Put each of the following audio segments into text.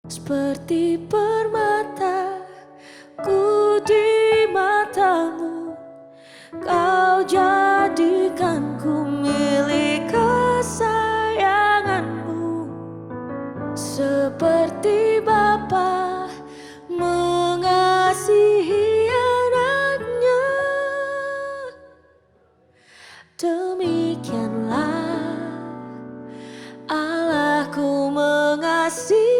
Seperti permata ku di matamu, kau jadikanku milik kesayanganmu. Seperti Bapa mengasihi anaknya, demikianlah Allahku mengasihiku.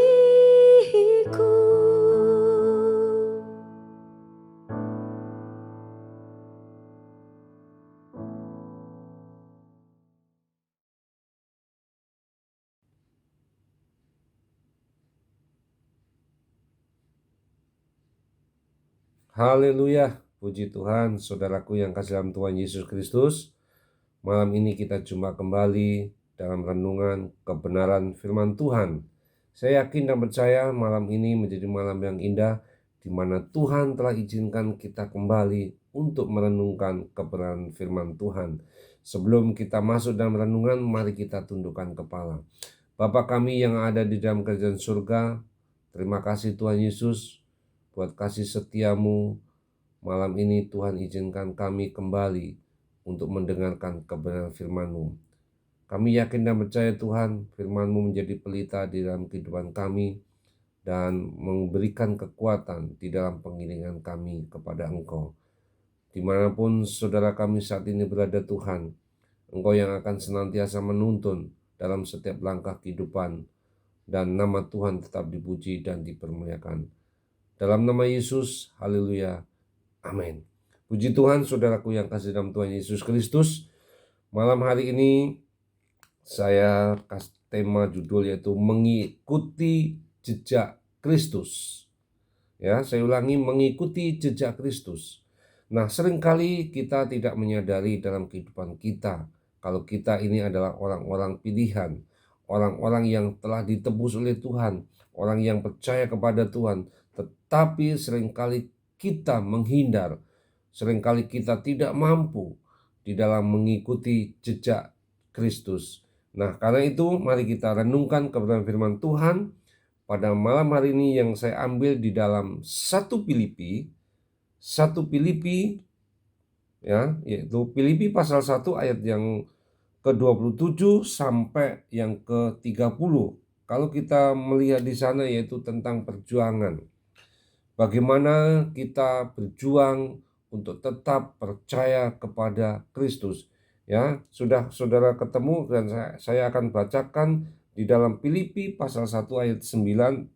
Haleluya, puji Tuhan, saudaraku yang kasih dalam Tuhan Yesus Kristus. Malam ini kita jumpa kembali dalam renungan kebenaran firman Tuhan. Saya yakin dan percaya malam ini menjadi malam yang indah, di mana Tuhan telah izinkan kita kembali untuk merenungkan kebenaran firman Tuhan. Sebelum kita masuk dalam renungan, mari kita tundukkan kepala. Bapa kami yang ada di dalam kerajaan surga, terima kasih Tuhan Yesus buat kasih setiamu. Malam ini Tuhan izinkan kami kembali untuk mendengarkan kebenaran firman-Mu. Kami yakin dan percaya Tuhan, firman-Mu menjadi pelita di dalam kehidupan kami dan memberikan kekuatan di dalam pengiringan kami kepada Engkau. Dimanapun saudara kami saat ini berada Tuhan, Engkau yang akan senantiasa menuntun dalam setiap langkah kehidupan, dan nama Tuhan tetap dipuji dan dipermuliakan. Dalam nama Yesus, haleluya, amin. Puji Tuhan, saudaraku yang kasih dalam Tuhan Yesus Kristus. Malam hari ini saya kasih tema judul yaitu mengikuti jejak Kristus. Ya, saya ulangi, mengikuti jejak Kristus. Nah, seringkali kita tidak menyadari dalam kehidupan kita kalau kita ini adalah orang-orang pilihan, orang-orang yang telah ditebus oleh Tuhan, orang yang percaya kepada Tuhan, tetapi seringkali kita menghindar, seringkali kita tidak mampu di dalam mengikuti jejak Kristus. Nah, karena itu mari kita renungkan kebenaran firman Tuhan pada malam hari ini yang saya ambil di dalam 1 Filipi ya, yaitu Filipi pasal 1 ayat yang ke-27 sampai yang ke-30. Kalau kita melihat di sana yaitu tentang perjuangan. Bagaimana kita berjuang untuk tetap percaya kepada Kristus. Ya, sudah saudara ketemu dan saya akan bacakan di dalam Filipi pasal 1 ayat 27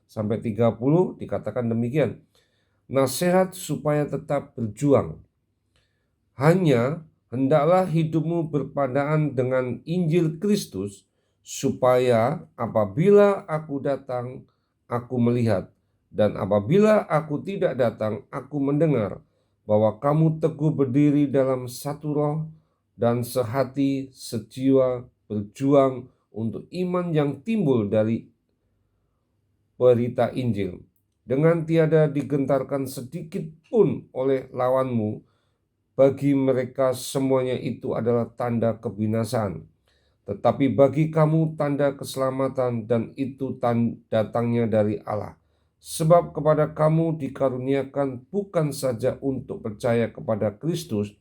sampai 30 dikatakan demikian. Nasihat supaya tetap berjuang. Hanya hendaklah hidupmu berpadaan dengan Injil Kristus, supaya apabila aku datang, aku melihat, dan apabila aku tidak datang, aku mendengar bahwa kamu teguh berdiri dalam satu roh dan sehati sejiwa berjuang untuk iman yang timbul dari berita Injil, dengan tiada digentarkan sedikit pun oleh lawanmu. Bagi mereka semuanya itu adalah tanda kebinasaan, tetapi bagi kamu tanda keselamatan, dan itu datangnya dari Allah. Sebab kepada kamu dikaruniakan bukan saja untuk percaya kepada Kristus,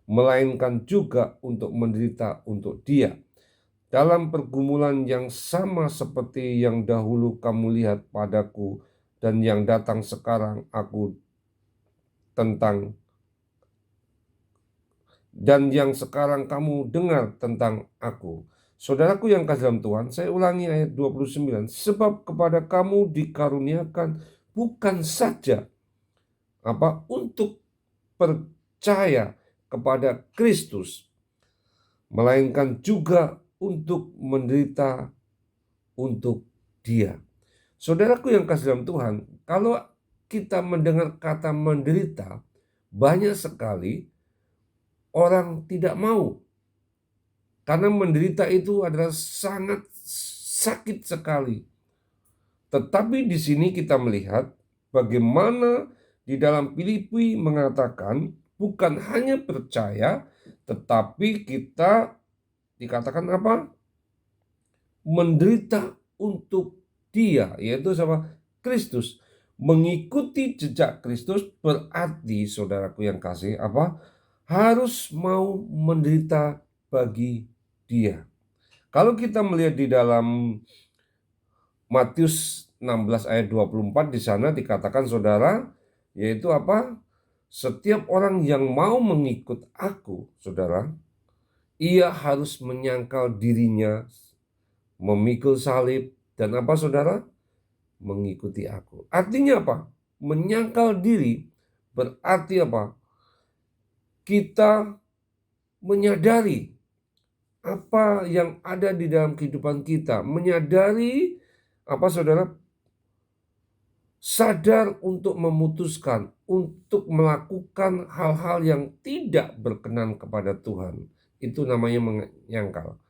melainkan juga untuk menderita untuk Dia, dalam pergumulan yang sama seperti yang dahulu kamu lihat padaku, dan yang datang sekarang aku tentang dan yang sekarang kamu dengar tentang aku. Saudaraku yang kasih dalam Tuhan, saya ulangi ayat 29. Sebab kepada kamu dikaruniakan bukan saja untuk percaya kepada Kristus, melainkan juga untuk menderita untuk Dia. Saudaraku yang kasih dalam Tuhan, kalau kita mendengar kata menderita, banyak sekali orang tidak mau. Karena menderita itu adalah sangat sakit sekali. Tetapi di sini kita melihat bagaimana di dalam Filipi mengatakan bukan hanya percaya, tetapi kita dikatakan apa? Menderita untuk Dia, yaitu sama Kristus. Mengikuti jejak Kristus berarti, saudaraku yang kasih, apa? Harus mau menderita bagi Dia. Kalau kita melihat di dalam Matius 16 ayat 24, di sana dikatakan, saudara, yaitu apa? Setiap orang yang mau mengikut aku, saudara, ia harus menyangkal dirinya, memikul salib, dan apa, saudara? Mengikuti aku. Artinya apa? Menyangkal diri berarti apa? Kita menyadari apa yang ada di dalam kehidupan kita, menyadari apa, saudara, sadar untuk memutuskan untuk melakukan hal-hal yang tidak berkenan kepada Tuhan. Itu namanya menyangkal.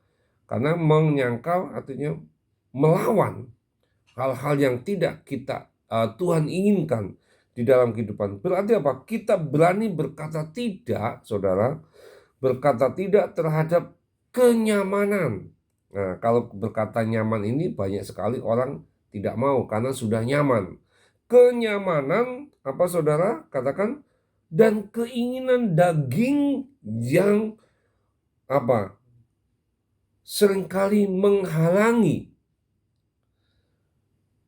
Karena menyangkal artinya melawan hal-hal yang tidak Tuhan inginkan di dalam kehidupan. Berarti apa? Kita berani berkata tidak, saudara, berkata tidak terhadap kenyamanan. Nah, kalau berkata nyaman ini banyak sekali orang tidak mau karena sudah nyaman. Kenyamanan apa, saudara? Katakan, dan keinginan daging yang apa? Seringkali menghalangi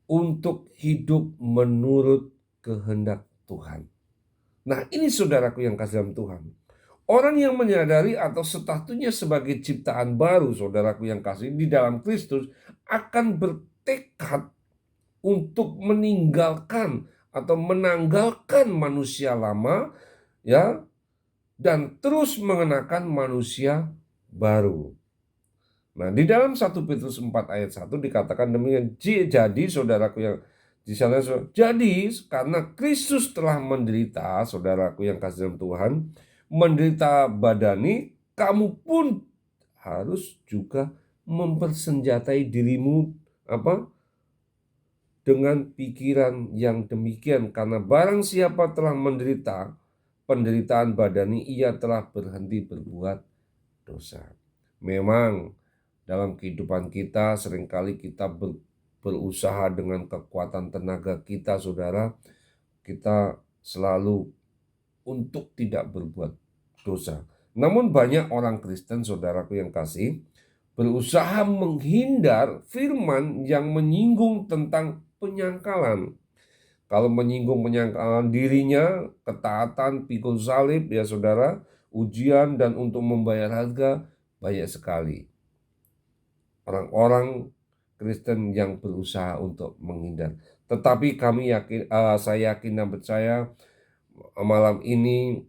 untuk hidup menurut kehendak Tuhan. Nah, ini saudaraku yang kasih dalam Tuhan. Orang yang menyadari atau statusnya sebagai ciptaan baru, saudaraku yang kasih, di dalam Kristus akan bertekad untuk meninggalkan atau menanggalkan manusia lama, ya, dan terus mengenakan manusia baru. Nah, di dalam 1 Petrus 4 ayat 1 dikatakan demikian, jadi saudaraku yang di sana, jadi karena Kristus telah menderita, saudaraku yang kasih dalam Tuhan, menderita badani, kamu pun harus juga mempersenjatai dirimu apa? Dengan pikiran yang demikian, karena barang siapa telah menderita penderitaan badani, ia telah berhenti berbuat dosa. Memang dalam kehidupan kita seringkali kita berusaha dengan kekuatan tenaga kita, saudara, kita selalu untuk tidak berbuat dosa. Namun banyak orang Kristen, saudaraku yang kasih, berusaha menghindar firman yang menyinggung tentang penyangkalan. Kalau menyinggung penyangkalan dirinya, ketaatan, pikul salib, ya saudara, ujian dan untuk membayar harga, banyak sekali orang-orang Kristen yang berusaha untuk menghindar. Tetapi saya yakin dan percaya malam ini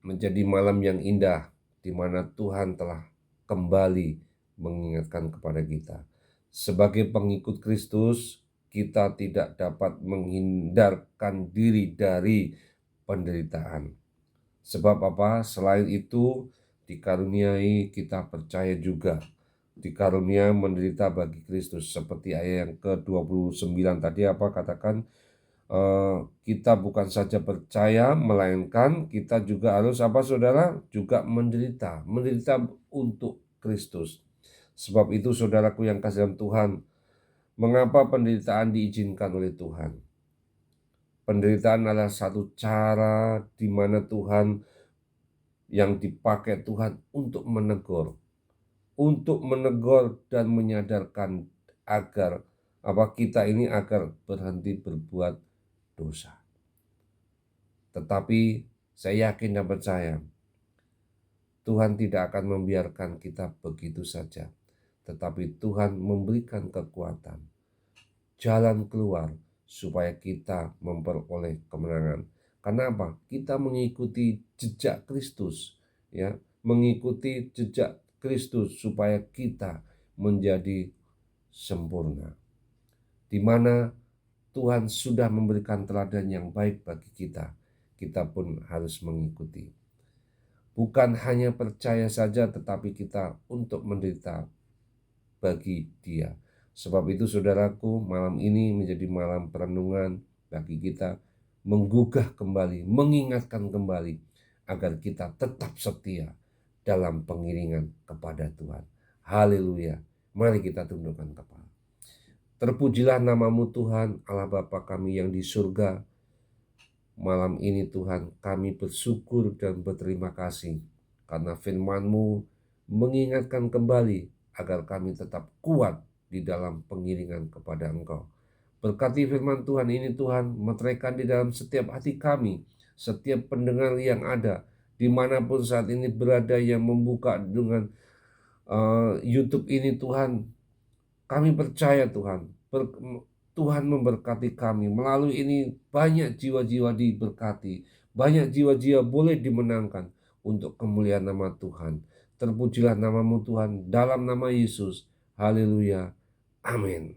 menjadi malam yang indah, di mana Tuhan telah kembali mengingatkan kepada kita. Sebagai pengikut Kristus, kita tidak dapat menghindarkan diri dari penderitaan. Sebab apa? Selain itu, dikaruniai kita percaya juga, dikarunia menderita bagi Kristus. Seperti ayat yang ke-29 tadi apa katakan, kita bukan saja percaya, melainkan kita juga harus apa, saudara? Juga menderita untuk Kristus. Sebab itu, saudaraku yang kasih dalam Tuhan, mengapa penderitaan diizinkan oleh Tuhan? Penderitaan adalah satu cara di mana Tuhan yang dipakai Tuhan untuk menegur dan menyadarkan agar kita ini agar berhenti berbuat dosa. Tetapi saya yakin dan percaya Tuhan tidak akan membiarkan kita begitu saja, tetapi Tuhan memberikan kekuatan, jalan keluar supaya kita memperoleh kemenangan. Kenapa? Kita mengikuti jejak Kristus, ya, mengikuti jejak Kristus supaya kita menjadi sempurna, di mana Tuhan sudah memberikan teladan yang baik bagi kita. Kita pun harus mengikuti. Bukan hanya percaya saja, tetapi kita untuk menderita bagi Dia. Sebab itu, saudaraku, malam ini menjadi malam perenungan bagi kita, menggugah kembali, mengingatkan kembali, agar kita tetap setia dalam pengiringan kepada Tuhan. Haleluya. Mari kita tundukkan kepala. Terpujilah namamu Tuhan, Allah Bapa kami yang di surga. Malam ini Tuhan, kami bersyukur dan berterima kasih karena firman-Mu mengingatkan kembali agar kami tetap kuat di dalam pengiringan kepada Engkau. Berkati firman Tuhan ini Tuhan, meteraikan di dalam setiap hati kami, setiap pendengar yang ada, dimanapun saat ini berada yang membuka dengan YouTube ini Tuhan. Kami percaya Tuhan, Tuhan memberkati kami. Melalui ini banyak jiwa-jiwa diberkati, banyak jiwa-jiwa boleh dimenangkan untuk kemuliaan nama Tuhan. Terpujilah namamu Tuhan, dalam nama Yesus. Haleluya. Amin.